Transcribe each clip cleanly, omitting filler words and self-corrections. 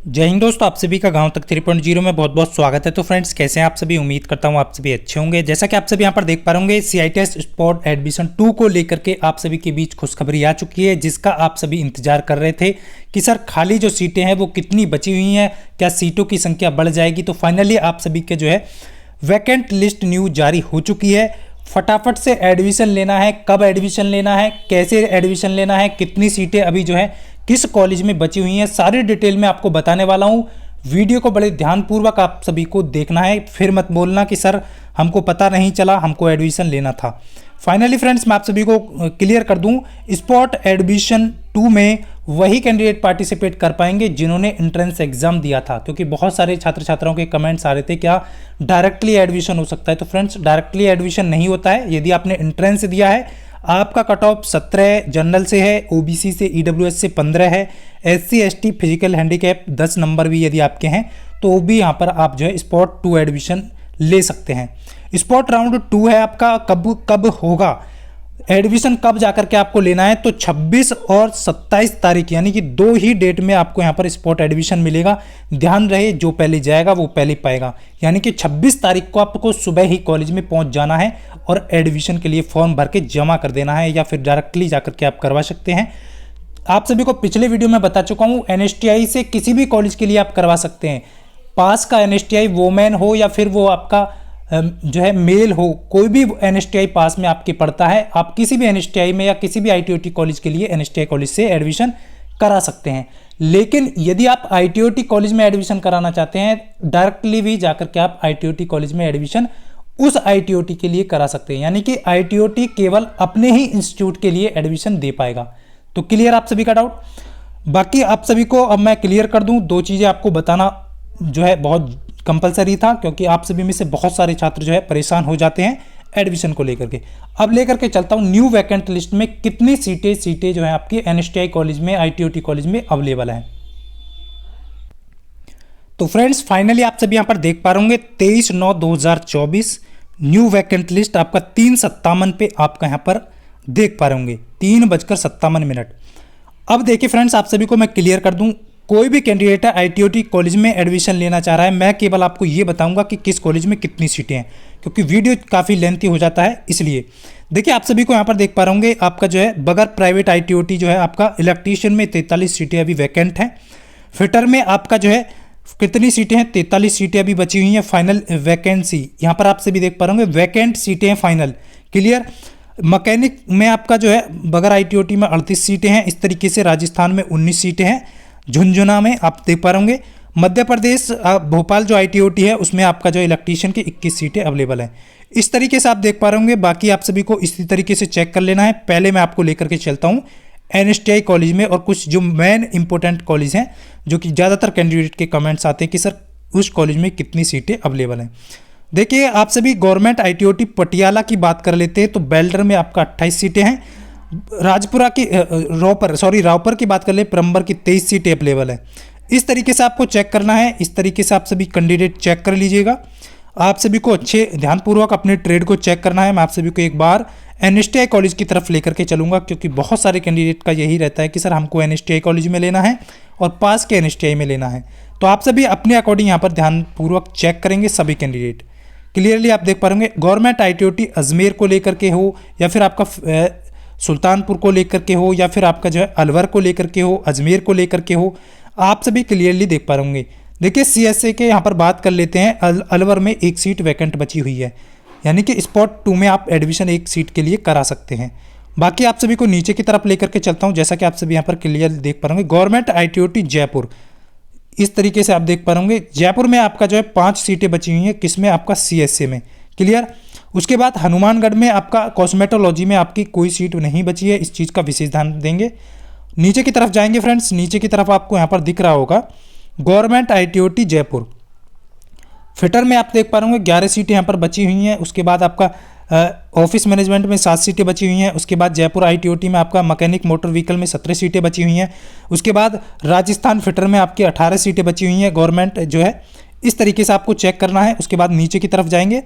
जय हिंद दोस्तों, आप सभी का गांव तक 3.0 में बहुत बहुत स्वागत है। तो फ्रेंड्स, कैसे हैं आप सभी? उम्मीद करता हूं आप सभी अच्छे होंगे। जैसा कि आप सभी यहां पर देख पा रहे होंगे, CITS स्पॉट एडमिशन 2 को लेकर के आप सभी के बीच खुशखबरी आ चुकी है, जिसका आप सभी इंतजार कर रहे थे कि सर खाली जो सीटें हैं वो कितनी बची हुई हैं, क्या सीटों की संख्या बढ़ जाएगी। तो फाइनली आप सभी के जो है वैकेंट लिस्ट न्यूज जारी हो चुकी है। फटाफट से एडमिशन लेना है, कब एडमिशन लेना है, कैसे एडमिशन लेना है, कितनी सीटें अभी जो है किस कॉलेज में बची हुई हैं, सारी डिटेल में आपको बताने वाला हूं। वीडियो को बड़े ध्यानपूर्वक आप सभी को देखना है, फिर मत बोलना कि सर हमको पता नहीं चला, हमको एडमिशन लेना था। फाइनली फ्रेंड्स, मैं आप सभी को क्लियर कर दूं, स्पॉट एडमिशन 2 में वही कैंडिडेट पार्टिसिपेट कर पाएंगे जिन्होंने एंट्रेंस एग्जाम दिया था, क्योंकि बहुत सारे छात्र छात्राओं के कमेंट्स आ रहे थे क्या डायरेक्टली एडमिशन हो सकता है। तो फ्रेंड्स, डायरेक्टली एडमिशन नहीं होता है। यदि आपने एंट्रेंस दिया है, आपका कट ऑफ 17 जनरल से है, OBC से EWS से 15 है, SC ST physical handicap 10 number भी यदि आपके हैं तो भी यहाँ पर आप जो है स्पॉट 2 एडमिशन ले सकते हैं। स्पॉट राउंड 2 है आपका, कब होगा एडमिशन, कब जाकर के आपको लेना है, तो 26 और 27 तारीख यानी कि 2 ही डेट में आपको यहाँ पर स्पॉट एडमिशन मिलेगा। ध्यान रहे, जो पहले जाएगा वो पहले पाएगा। यानी कि 26 तारीख को आपको सुबह ही कॉलेज में पहुंच जाना है और एडमिशन के लिए फॉर्म भर के जमा कर देना है, या फिर डायरेक्टली जाकर के आप करवा सकते हैं। आप सभी को पिछले वीडियो में बता चुका हूँ, NSTI से किसी भी कॉलेज के लिए आप करवा सकते हैं। पास का NSTI वोमेन हो या फिर वो आपका जो है मेल हो, कोई भी NSTI पास में आपके पड़ता है, आप किसी भी NSTI में या किसी भी ITOT कॉलेज के लिए NSTI कॉलेज से एडमिशन करा सकते हैं। लेकिन यदि आप ITOT कॉलेज में एडमिशन कराना चाहते हैं, डायरेक्टली भी जाकर के आप ITOT कॉलेज में एडमिशन उस ITOT के लिए करा सकते हैं। यानी कि ITOT केवल अपने ही इंस्टीट्यूट के लिए एडमिशन दे पाएगा। तो क्लियर आप सभी का डाउट? बाकी आप सभी को अब मैं क्लियर कर दूं, 2 चीज़ें आपको बताना जो है बहुत कंपलसरी था, क्योंकि आप सभी में से बहुत सारे छात्र जो है परेशान हो जाते हैं एडमिशन को लेकर के। अब लेकर के चलता हूं न्यू वैकेंट लिस्ट में कितनी सीटें जो है आपकी NSTI कॉलेज में, ITOT कॉलेज में अवेलेबल है। तो फ्रेंड्स, फाइनली आप सभी यहां पर देख पा रहे होंगे 23/9/2024 न्यू वैकेंट लिस्ट आपका 3:57 पे आपका यहां पर देख पा रहे होंगे, 3:57। अब देखिए फ्रेंड्स, आप सभी को मैं क्लियर कर दूं, कोई भी कैंडिडेट है ITOT कॉलेज में एडमिशन लेना चाह रहा है, मैं केवल आपको ये बताऊंगा कि किस कॉलेज में कितनी सीटें हैं, क्योंकि वीडियो काफ़ी लेंथी हो जाता है। इसलिए देखिए, आप सभी को यहाँ पर देख पा रहे होंगे, आपका जो है बगैर प्राइवेट ITOT जो है आपका इलेक्ट्रीशियन में 43 सीटें अभी वैकेंट हैं। फिटर में आपका जो है कितनी सीटें हैं? 43 सीटें अभी बची हुई हैं। फाइनल वैकेंसी यहाँ पर आप सभी देख पा रहे होंगे, वैकेंट सीटें हैं फाइनल। क्लियर? मैकेनिक में आपका जो है बगैर ITOT में 38 सीटें हैं। इस तरीके से राजस्थान में 19 सीटें हैं। झुंझुना में आप देख पा रहे होंगे। मध्य प्रदेश भोपाल जो ITOT है उसमें आपका जो इलेक्ट्रीशियन की 21 सीटें अवेलेबल हैं। इस तरीके से आप देख पा रहे होंगे। बाकी आप सभी को इसी तरीके से चेक कर लेना है। पहले मैं आपको लेकर के चलता हूँ NSTI कॉलेज में, और कुछ जो मेन इंपॉर्टेंट कॉलेज हैं जो कि ज़्यादातर कैंडिडेट के कमेंट्स आते हैं कि सर उस कॉलेज में कितनी सीटें अवेलेबल हैं। देखिए, आप सभी गवर्नमेंट ITOT पटियाला की बात कर लेते हैं तो बेल्डर में आपका 28 सीटें हैं। राजपुरा की रावपर की बात कर ले, परम्बर की 23 सीटें अवेलेबल है। इस तरीके से आपको चेक करना है। इस तरीके से आप सभी कैंडिडेट चेक कर लीजिएगा। आप सभी को अच्छे ध्यानपूर्वक अपने ट्रेड को चेक करना है। मैं आप सभी को एक बार NSTI कॉलेज की तरफ लेकर के चलूंगा, क्योंकि बहुत सारे कैंडिडेट का यही रहता है कि सर हमको NSTI कॉलेज में लेना है और पास के NSTI में लेना है। तो आप सभी अपने अकॉर्डिंग यहाँ पर ध्यानपूर्वक चेक करेंगे सभी कैंडिडेट। क्लियरली आप देख पा रहे होंगे, गवर्नमेंट ITOT अजमेर को लेकर के हो, या फिर आपका सुल्तानपुर को लेकर के हो, या फिर आपका जो है अलवर को लेकर के हो, अजमेर को लेकर के हो, आप सभी क्लियरली देख पा रहे होंगे। देखिए, CSA के यहाँ पर बात कर लेते हैं। अलवर में 1 सीट वैकेंट बची हुई है, यानी कि स्पॉट 2 में आप एडमिशन 1 सीट के लिए करा सकते हैं। बाकी आप सभी को नीचे की तरफ लेकर के चलता हूँ। जैसा कि आप सभी यहाँ पर क्लियर देख पा रहे होंगे, गवर्नमेंट ITOT जयपुर, इस तरीके से आप देख पा रहे होंगे। जयपुर में आपका जो है 5 सीटें बची हुई हैं, किसमें? आपका CSA में। क्लियर? उसके बाद हनुमानगढ़ में आपका कॉस्मेटोलॉजी में आपकी कोई सीट नहीं बची है, इस चीज़ का विशेष ध्यान देंगे। नीचे की तरफ जाएंगे फ्रेंड्स, नीचे की तरफ आपको यहाँ पर दिख रहा होगा गवर्नमेंट ITOT जयपुर। फिटर में आप देख पा रहे होंगे 11 सीटें यहाँ पर बची हुई हैं। उसके बाद आपका ऑफिस मैनेजमेंट में 7 सीटें बची हुई हैं। उसके बाद जयपुर ITOT में आपका मैकेनिक मोटर व्हीकल में 17 सीटें बची हुई हैं। उसके बाद राजस्थान फिटर में आपकी 18 सीटें बची हुई हैं गवर्नमेंट जो है। इस तरीके से आपको चेक करना है। उसके बाद नीचे की तरफ जाएंगे,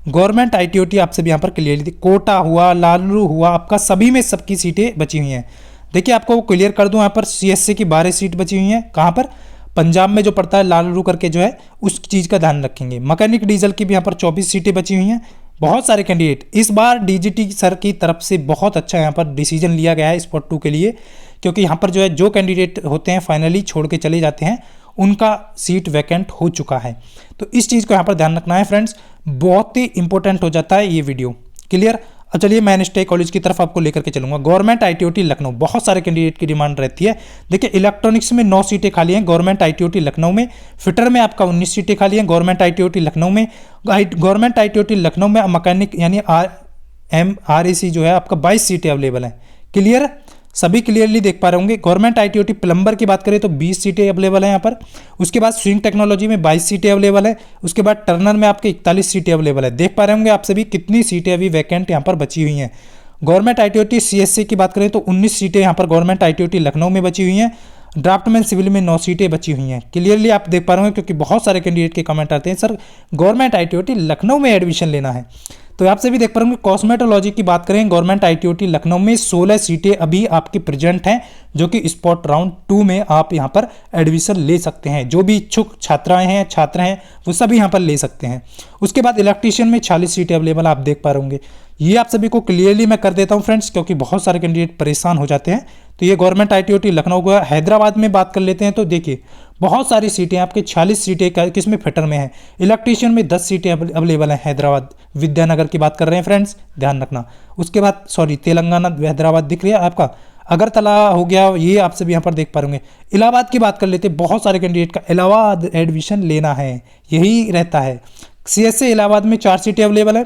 गवर्नमेंट ITOT आप सभी यहाँ पर क्लियरली, कोटा हुआ, लालू हुआ, आपका सभी में सबकी सीटें बची हुई हैं। देखिए, आपको क्लियर कर दूं, यहाँ पर CSA की 12 सीट बची हुई हैं। कहाँ पर? पंजाब में जो पड़ता है लालरू करके जो है, उस चीज़ का ध्यान रखेंगे। मैकेनिक डीजल की भी यहाँ पर 24 सीटें बची हुई हैं। बहुत सारे कैंडिडेट, इस बार डीजीटी सर की तरफ से बहुत अच्छा यहाँ पर डिसीजन लिया गया है स्पॉट 2 के लिए, क्योंकि यहाँ पर जो है जो कैंडिडेट होते हैं फाइनली छोड़ के चले जाते हैं, उनका सीट वैकेंट हो चुका है। तो इस चीज़ को यहाँ पर ध्यान रखना है फ्रेंड्स, बहुत ही इंपॉर्टेंट हो जाता है ये वीडियो। क्लियर। अब चलिए मैं नेक्स्ट कॉलेज की तरफ आपको लेकर के चलूंगा। गवर्नमेंट आईटीओटी लखनऊ, बहुत सारे कैंडिडेट की डिमांड रहती है। देखिए इलेक्ट्रॉनिक्स में 9 सीटें खाली हैं गवर्नमेंट आईटीओटी लखनऊ में, फिटर में आपका 19 सीटें खाली हैं गवर्नमेंट आईटीओटी लखनऊ में, गवर्नमेंट आईटीओटी लखनऊ में मैकेनिक यानी RAC जो है आपका 22 सीटें अवेलेबल हैं। क्लियर, सभी क्लियरली देख पा रहे होंगे। गवर्नमेंट आईटीओटी प्लम्बर की बात करें तो 20 सीटें अवेलेबल हैं यहाँ पर। उसके बाद स्विंग टेक्नोलॉजी में 22 सीटें अवेलेबल है। उसके बाद टर्नर में आपके 41 सीटें अवेलेबल है। देख पा रहे होंगे आप सभी कितनी सीटें अभी वैकेंट यहाँ पर बची हुई हैं। गवर्नमेंट आईटीओटी CSC की बात करें तो 19 सीटें यहाँ पर गवर्नमेंट आईटीओटी लखनऊ में बची हुई हैं। ड्राफ्टमैन सिविल में 9 सीटें बची हुई हैं। क्लियरली आप देख पा रहे होंगे, क्योंकि बहुत सारे कैंडिडेट के कमेंट आते हैं सर गवर्नमेंट आईटीओटी लखनऊ में एडमिशन लेना है। तो आप सभी देख पा रहे होंगे। कॉस्मेटोलॉजी की बात करें गवर्नमेंट आईटीओटी लखनऊ में 16 सीटें अभी आपकी प्रेजेंट हैं, जो कि स्पॉट राउंड 2 में आप यहां पर एडमिशन ले सकते हैं। जो भी इच्छुक छात्राएं हैं, छात्र हैं, वो सभी यहां पर ले सकते हैं। उसके बाद इलेक्ट्रीशियन में 46 सीटें अवेलेबल आप देख पा रहे होंगे। ये आप सभी को क्लियरली मैं कर देता हूं फ्रेंड्स, क्योंकि बहुत सारे कैंडिडेट परेशान हो जाते हैं। तो ये गवर्नमेंट आईटीओटी लखनऊ का। हैदराबाद में बात कर लेते हैं तो देखिए बहुत सारी सीटें आपके 46 सीटें किसमें फिटर में है। इलेक्ट्रीशियन में 10 सीटें अवेलेबल हैं। हैदराबाद विद्यानगर की बात कर रहे हैं फ्रेंड्स, ध्यान रखना। उसके बाद तेलंगाना हैदराबाद दिख रही है आपका, अगरतला हो गया, ये आप सभी यहाँ पर देख पा रहे। इलाहाबाद की बात कर लेते हैं, बहुत सारे कैंडिडेट का इलाहाबाद एडमिशन लेना है, यही रहता है। CSA इलाहाबाद में 4 सीटें अवेलेबल है।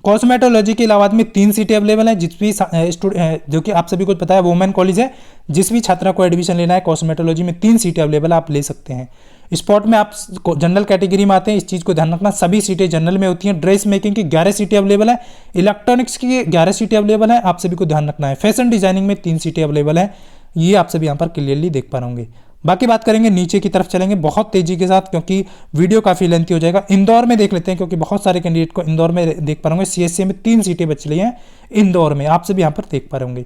कॉस्मेटोलॉजी के इलाहाबाद में 3 सीटें अवेलेबल हैं। जिस भी जो कि आप सभी को पता है वुमेन कॉलेज है, जिस भी छात्रा को एडमिशन लेना है कॉस्मेटोलॉजी में 3 सीटें अवेलेबल आप ले सकते हैं। स्पॉट में आप जनरल कैटेगरी में आते हैं, इस चीज़ को ध्यान रखना, सभी सीटें जनरल में होती हैं। ड्रेस मेकिंग की 11 सीटें अवेलेबल है। इलेक्ट्रॉनिक्स की 11 सीटें अवेलेबल है, आप सभी को ध्यान रखना है। फैशन डिजाइनिंग में 3 सीटें अवेलेबल है, ये आप सभी यहाँ पर क्लियरली देख पा रहे होंगे। बाकी बात करेंगे नीचे की तरफ चलेंगे बहुत तेजी के साथ, क्योंकि वीडियो काफ़ी लेंथी हो जाएगा। इंदौर में देख लेते हैं, क्योंकि बहुत सारे कैंडिडेट को इंदौर में देख पा रहे होंगे। CSA में 3 सीटें बच रही हैं इंदौर में, आप सभी यहाँ पर देख पा रहे होंगे।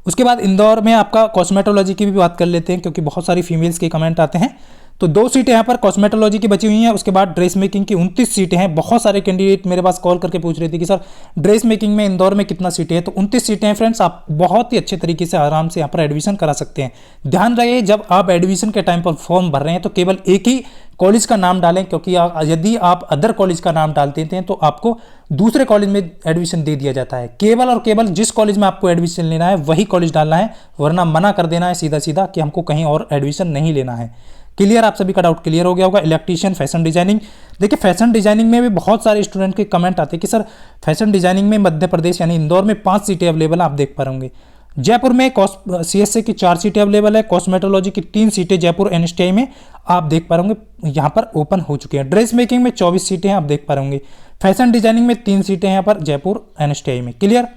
उसके बाद इंदौर में आपका कॉस्मेटोलॉजी की भी बात कर लेते हैं, क्योंकि बहुत सारी फीमेल्स के कमेंट आते हैं। तो 2 सीटें यहाँ पर कॉस्मेटोलॉजी की बची हुई हैं। उसके बाद ड्रेस मेकिंग की 29 सीटें हैं। बहुत सारे कैंडिडेट मेरे पास कॉल करके पूछ रहे थे कि सर ड्रेस मेकिंग में इंदौर में कितना सीटें हैं। तो 29 सीटें हैं फ्रेंड्स, आप बहुत ही अच्छे तरीके से आराम से यहाँ पर एडमिशन करा सकते हैं। ध्यान रहे जब आप एडमिशन के टाइम पर फॉर्म भर रहे हैं तो केवल एक ही कॉलेज का नाम डालें, क्योंकि यदि आप अदर कॉलेज का नाम डाल देते हैं तो आपको दूसरे कॉलेज में एडमिशन दे दिया जाता है। केवल और केवल जिस कॉलेज में आपको एडमिशन लेना है वही कॉलेज डालना है, वरना मना कर देना है सीधा सीधा कि हमको कहीं और एडमिशन नहीं लेना है। क्लियर, आप सभी का डाउट क्लियर हो गया होगा। इलेक्ट्रीशियन, फैशन डिजाइनिंग, देखिए फैशन डिजाइनिंग में भी बहुत सारे स्टूडेंट के कमेंट आते हैं कि सर फैशन डिजाइनिंग में मध्य प्रदेश यानी इंदौर में 5 सीटें अवेलेबल आप देख पा रहे होंगे। जयपुर में CSA की 4 सीटें अवेलेबल है। कॉस्मेटोलॉजी की 3 सीटें जयपुर NSTI में आप देख पा रहे होंगे यहाँ पर ओपन हो चुकी हैं। ड्रेस मेकिंग में 24 सीटें हैं आप देख पा रहे होंगे। फैशन डिजाइनिंग में 3 सीटें यहाँ पर जयपुर NSTI में। क्लियर,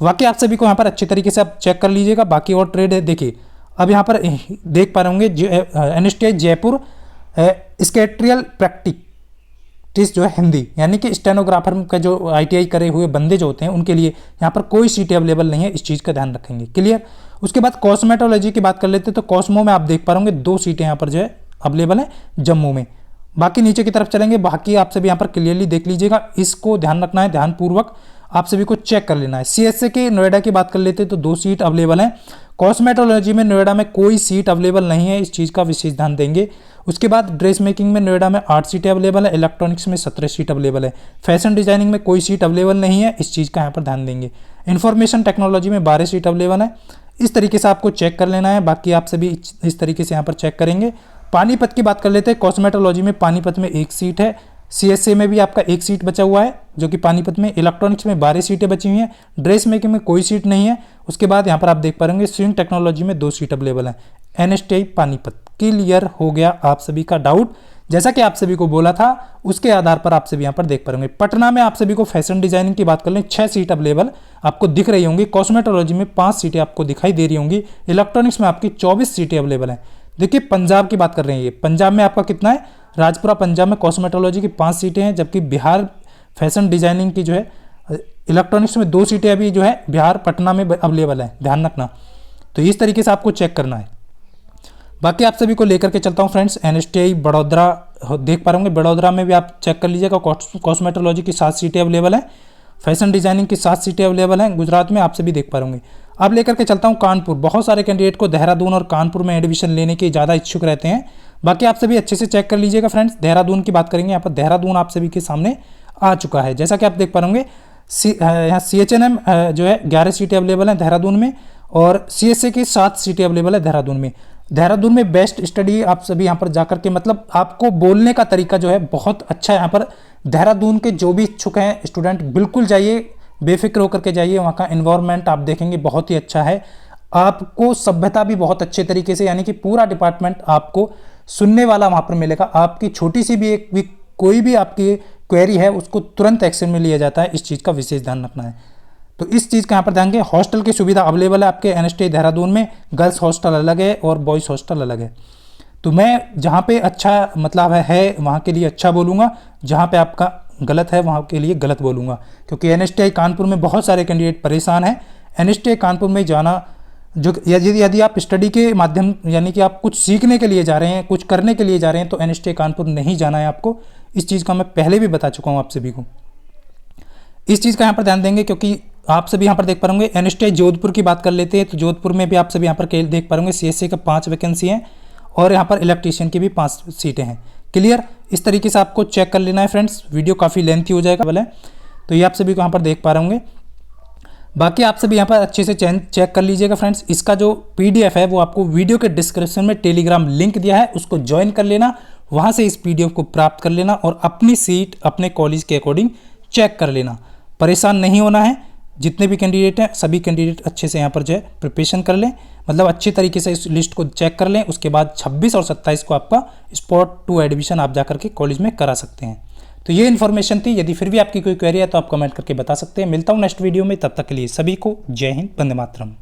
वाकई आप सभी को यहाँ पर अच्छे तरीके से आप चेक कर लीजिएगा। बाकी और ट्रेड है, देखिए अब यहाँ पर देख पा रहे होंगे NSTI जयपुर स्केट्रियल प्रैक्टिस जो है हिंदी, यानी कि स्टेनोग्राफर का जो ITI करे हुए बंदे जो होते हैं उनके लिए यहाँ पर कोई सीटें अवेलेबल नहीं है, इस चीज़ का ध्यान रखेंगे। क्लियर, उसके बाद कॉस्मेटोलॉजी की बात कर लेते हैं तो कॉस्मो में आप देख पा रहे होंगे 2 सीटें यहाँ पर जो है अवेलेबल है जम्मू में। बाकी नीचे की तरफ चलेंगे, बाकी आप सभी यहाँ पर क्लियरली देख लीजिएगा, इसको ध्यान रखना है, ध्यानपूर्वक आप सभी को चेक कर लेना है। CSA के नोएडा की बात कर लेते हैं तो 2 सीट अवेलेबल हैं। कॉस्मेटोलॉजी में नोएडा में कोई सीट अवेलेबल नहीं है, इस चीज़ का विशेष ध्यान देंगे। उसके बाद ड्रेस मेकिंग में नोएडा में 8 सीटें अवेलेबल है। इलेक्ट्रॉनिक्स में 17 सीट अवेलेबल है। फैशन डिजाइनिंग में कोई सीट अवेलेबल नहीं है, इस चीज़ का यहाँ पर ध्यान देंगे। इन्फॉर्मेशन टेक्नोलॉजी में 12 सीट अवेलेबल है, इस तरीके से आपको चेक कर लेना है। बाकी आप सभी इस तरीके से यहाँ पर चेक करेंगे। पानीपत की बात कर लेते हैं, कॉस्मेटोलॉजी में पानीपत में 1 सीट है। CSA में भी आपका 1 सीट बचा हुआ है जो कि पानीपत में। इलेक्ट्रॉनिक्स में 12 सीटें बची हुई हैं। ड्रेस मेकिंग में कोई सीट नहीं है। उसके बाद यहाँ पर आप देख पा रहे होंगे स्विंग टेक्नोलॉजी में 2 सीट अवेलेबल है। NSTI पानीपत। क्लियर हो गया आप सभी का डाउट, जैसा कि आप सभी को बोला था उसके आधार पर आप सभी यहाँ पर देख पा रहे होंगे। पटना में आप सभी को फैशन डिजाइनिंग की बात कर लें 6 सीट अवेलेबल आपको दिख रही होंगी। कॉस्मेटोलॉजी में 5 सीटें आपको दिखाई दे रही होंगी। इलेक्ट्रॉनिक्स में आपकी 24 सीटें अवेलेबल हैं। देखिए पंजाब की बात कर रहे हैं, ये पंजाब में आपका कितना है, राजपुरा पंजाब में कॉस्मेटोलॉजी की 5 सीटें हैं, जबकि बिहार फैशन डिजाइनिंग की जो है इलेक्ट्रॉनिक्स में 2 सीटें अभी जो है बिहार पटना में अवेलेबल है, ध्यान रखना। तो इस तरीके से आपको चेक करना है। बाकी आप सभी को लेकर के चलता हूँ फ्रेंड्स NSTI बड़ौदा, देख पा रहे होंगे बड़ौदा में भी आप चेक कर लीजिएगा। कॉस्मेटोलॉजी की 7 सीटें अवेलेबल हैं, फैशन डिजाइनिंग की 7 सीटें अवेलेबल हैं गुजरात में, आप सभी देख पा होंगे। अब लेकर के चलता हूँ कानपुर। बहुत सारे कैंडिडेट को देहरादून और कानपुर में एडमिशन लेने के ज़्यादा इच्छुक रहते हैं। बाकी आप सभी अच्छे से चेक कर लीजिएगा फ्रेंड्स। देहरादून की बात करेंगे, यहाँ पर देहरादून आप सभी के सामने आ चुका है। जैसा कि आप देख पा होंगे यहाँ CHNM जो है 11 सीटें अवेलेबल हैं देहरादून में, और CSA की 7 सीटें अवेलेबल है देहरादून में। देहरादून में बेस्ट स्टडी आप सभी यहाँ पर जाकर के, मतलब आपको बोलने का तरीका जो है बहुत अच्छा है यहाँ पर। देहरादून के जो भी इच्छुक हैं स्टूडेंट बिल्कुल जाइए, बेफिक्र होकर के जाइए। वहाँ का एनवायरनमेंट आप देखेंगे बहुत ही अच्छा है। आपको सभ्यता भी बहुत अच्छे तरीके से, यानी कि पूरा डिपार्टमेंट आपको सुनने वाला वहाँ पर मिलेगा। आपकी छोटी सी भी कोई भी आपकी क्वेरी है उसको तुरंत एक्शन में लिया जाता है। इस चीज़ का विशेष ध्यान रखना है। तो इस चीज़ का यहाँ पर ध्यान दें। हॉस्टल की सुविधा अवेलेबल है आपके NSTI देहरादून में। गर्ल्स हॉस्टल अलग है और बॉयज़ हॉस्टल अलग है। तो मैं जहाँ पे अच्छा मतलब है वहाँ के लिए अच्छा बोलूँगा, जहाँ पे आपका गलत है वहाँ के लिए गलत बोलूँगा, क्योंकि NSTI कानपुर में बहुत सारे कैंडिडेट परेशान हैं। NSTI कानपुर में जाना, जो यदि आप स्टडी के माध्यम, यानी कि आप कुछ सीखने के लिए जा रहे हैं, कुछ करने के लिए जा रहे हैं, तो NSTI कानपुर नहीं जाना है आपको। इस चीज़ का मैं पहले भी बता चुका हूँ आप सभी को। इस चीज़ का यहाँ पर ध्यान देंगे, क्योंकि आप सभी यहाँ पर देख पा होंगे। NSTI जोधपुर की बात कर लेते हैं, तो जोधपुर में भी आप सभी यहाँ पर देख पा होंगे CSA का 5 वैकेंसी हैं, और यहाँ पर इलेक्ट्रीशियन की भी 5 सीटें हैं। क्लियर, इस तरीके से आपको चेक कर लेना है फ्रेंड्स। वीडियो काफ़ी लेंथी हो जाएगा बोले, तो ये आप सभी को यहाँ पर देख पा रहे होंगे। बाकी आप सभी यहाँ पर अच्छे से चेक कर लीजिएगा फ्रेंड्स। इसका जो PDF है वो आपको वीडियो के डिस्क्रिप्शन में टेलीग्राम लिंक दिया है, उसको ज्वाइन कर लेना। वहाँ से इस PDF को प्राप्त कर लेना और अपनी सीट अपने कॉलेज के अकॉर्डिंग चेक कर लेना। परेशान नहीं होना है। जितने भी कैंडिडेट हैं सभी कैंडिडेट अच्छे से यहाँ पर जो है प्रिपरेशन कर लें, मतलब अच्छे तरीके से इस लिस्ट को चेक कर लें। उसके बाद 26 और 27 को आपका स्पॉट टू एडमिशन आप जाकर के कॉलेज में करा सकते हैं। तो ये इन्फॉर्मेशन थी। यदि फिर भी आपकी कोई क्वेरी है तो आप कमेंट करके बता सकते हैं। मिलता हूँ नेक्स्ट वीडियो में, तब तक के लिए सभी को जय हिंद, वंदे मातरम।